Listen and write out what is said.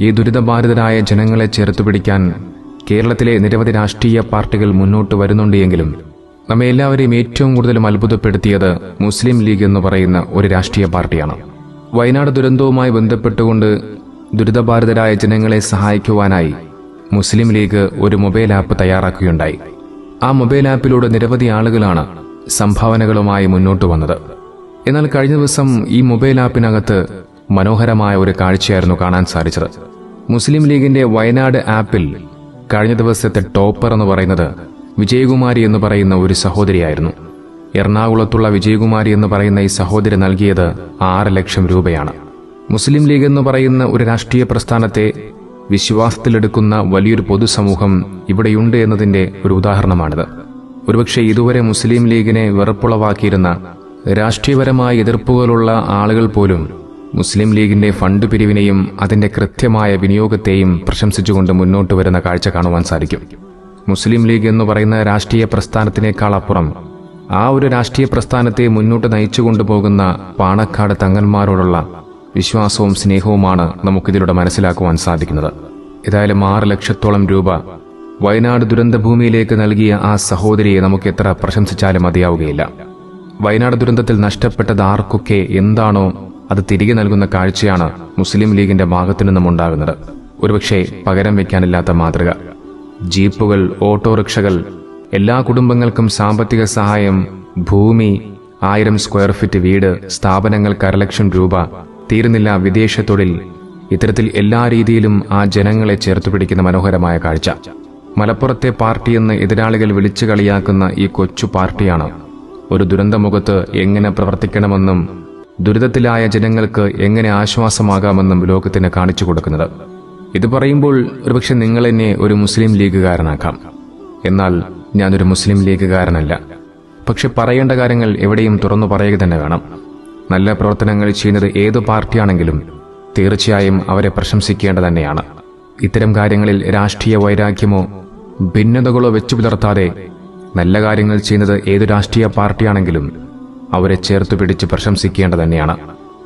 ഈ ദുരിതബാധിതരായ ജനങ്ങളെ ചേർത്തുപിടിക്കാൻ കേരളത്തിലെ നിരവധി രാഷ്ട്രീയ പാർട്ടികൾ മുന്നോട്ട് വരുന്നുണ്ട് എങ്കിലും നമ്മെ എല്ലാവരെയും ഏറ്റവും കൂടുതലും അത്ഭുതപ്പെടുത്തിയത് മുസ്ലിം ലീഗ് എന്ന് പറയുന്ന ഒരു രാഷ്ട്രീയ പാർട്ടിയാണ്. വയനാട് ദുരന്തവുമായി ബന്ധപ്പെട്ടുകൊണ്ട് ദുരിതബാധിതരായ ജനങ്ങളെ സഹായിക്കുവാനായി മുസ്ലിം ലീഗ് ഒരു മൊബൈൽ ആപ്പ് തയ്യാറാക്കുകയുണ്ടായി. ആ മൊബൈൽ ആപ്പിലൂടെ നിരവധി ആളുകളാണ് സംഭാവനകളുമായി മുന്നോട്ട് വന്നത്. എന്നാൽ കഴിഞ്ഞ ദിവസം ഈ മൊബൈൽ ആപ്പിനകത്ത് മനോഹരമായ ഒരു കാഴ്ചയായിരുന്നു കാണാൻ സാധിച്ചത്. മുസ്ലിം ലീഗിന്റെ വയനാട് ആപ്പിൽ കഴിഞ്ഞ ദിവസത്തെ ടോപ്പർ എന്ന് പറയുന്നത് വിജയകുമാരി എന്ന് പറയുന്ന ഒരു സഹോദരിയായിരുന്നു. എറണാകുളത്തുള്ള വിജയകുമാരി എന്ന് പറയുന്ന ഈ സഹോദരി നൽകിയത് 6 ലക്ഷം രൂപയാണ്. മുസ്ലിം ലീഗ് എന്ന് പറയുന്ന ഒരു രാഷ്ട്രീയ പ്രസ്ഥാനത്തെ വിശ്വാസത്തിലെടുക്കുന്ന വലിയൊരു പൊതുസമൂഹം ഇവിടെയുണ്ട് എന്നതിന്റെ ഒരു ഉദാഹരണമാണിത്. ഒരുപക്ഷെ ഇതുവരെ മുസ്ലിം ലീഗിനെ വെറുപ്പുളവാക്കിയിരുന്ന രാഷ്ട്രീയപരമായ എതിർപ്പുകളുള്ള ആളുകൾ പോലും മുസ്ലിം ലീഗിന്റെ ഫണ്ട് പിരിവിനെയും അതിന്റെ കൃത്യമായ വിനിയോഗത്തെയും പ്രശംസിച്ചുകൊണ്ട് മുന്നോട്ട് വരുന്ന കാഴ്ച കാണുവാൻ സാധിക്കും. മുസ്ലിം ലീഗ് എന്ന് പറയുന്ന രാഷ്ട്രീയ പ്രസ്ഥാനത്തിനേക്കാൾ അപ്പുറം ആ ഒരു രാഷ്ട്രീയ പ്രസ്ഥാനത്തെ മുന്നോട്ട് നയിച്ചുകൊണ്ടുപോകുന്ന പാണക്കാട് തങ്ങന്മാരോടുള്ള വിശ്വാസവും സ്നേഹവുമാണ് നമുക്കിതിലൂടെ മനസ്സിലാക്കുവാൻ സാധിക്കുന്നത്. ഏതായാലും 6 ലക്ഷത്തോളം രൂപ വയനാട് ദുരന്തഭൂമിയിലേക്ക് നൽകിയ ആ സഹോദരിയെ നമുക്ക് എത്ര പ്രശംസിച്ചാലും മതിയാവുകയില്ല. വയനാട് ദുരന്തത്തിൽ നഷ്ടപ്പെട്ടത് ആർക്കൊക്കെ എന്താണോ അത് തിരികെ നൽകുന്ന കാഴ്ചയാണ് മുസ്ലിം ലീഗിന്റെ ഭാഗത്തു നിന്നും ഉണ്ടാകുന്നത്. ഒരുപക്ഷെ പകരം വയ്ക്കാനില്ലാത്ത മാതൃക. ജീപ്പുകൾ, ഓട്ടോറിക്ഷകൾ, എല്ലാ കുടുംബങ്ങൾക്കും സാമ്പത്തിക സഹായം, ഭൂമി, 1000 സ്ക്വയർ ഫീറ്റ് വീട്, സ്ഥാപനങ്ങൾക്ക് 1 ലക്ഷം രൂപ, തീരുന്നില്ല വിദേശ തൊഴിൽ. ഇത്തരത്തിൽ എല്ലാ രീതിയിലും ആ ജനങ്ങളെ ചേർത്തുപിടിക്കുന്ന മനോഹരമായ കാഴ്ച. മലപ്പുറത്തെ പാർട്ടിയെന്ന് എതിരാളികൾ വിളിച്ചു കളിയാക്കുന്ന ഈ കൊച്ചു പാർട്ടിയാണ് ഒരു ദുരന്തമുഖത്ത് എങ്ങനെ പ്രവർത്തിക്കണമെന്നും ദുരിതത്തിലായ ജനങ്ങൾക്ക് എങ്ങനെ ആശ്വാസമാകാമെന്നും ലോകത്തിന് കാണിച്ചു കൊടുക്കുന്നത്. ഇത് പറയുമ്പോൾ ഒരുപക്ഷെ നിങ്ങൾ എന്നെ ഒരു മുസ്ലിം ലീഗുകാരനാക്കാം. എന്നാൽ ഞാനൊരു മുസ്ലിം ലീഗുകാരനല്ല. പക്ഷെ പറയേണ്ട കാര്യങ്ങൾ എവിടെയും തുറന്നു പറയുക തന്നെ വേണം. നല്ല പ്രവർത്തനങ്ങൾ ചെയ്യുന്നത് ഏതു പാർട്ടിയാണെങ്കിലും തീർച്ചയായും അവരെ പ്രശംസിക്കേണ്ടത് തന്നെയാണ്. ഇത്തരം കാര്യങ്ങളിൽ രാഷ്ട്രീയ വൈരാഗ്യമോ ഭിന്നതകളോ വെച്ചു പുലർത്താതെ നല്ല കാര്യങ്ങൾ ചെയ്യുന്നത് ഏതു രാഷ്ട്രീയ പാർട്ടിയാണെങ്കിലും അവരെ ചേർത്തുപിടിച്ച് പ്രശംസിക്കേണ്ടത് തന്നെയാണ്.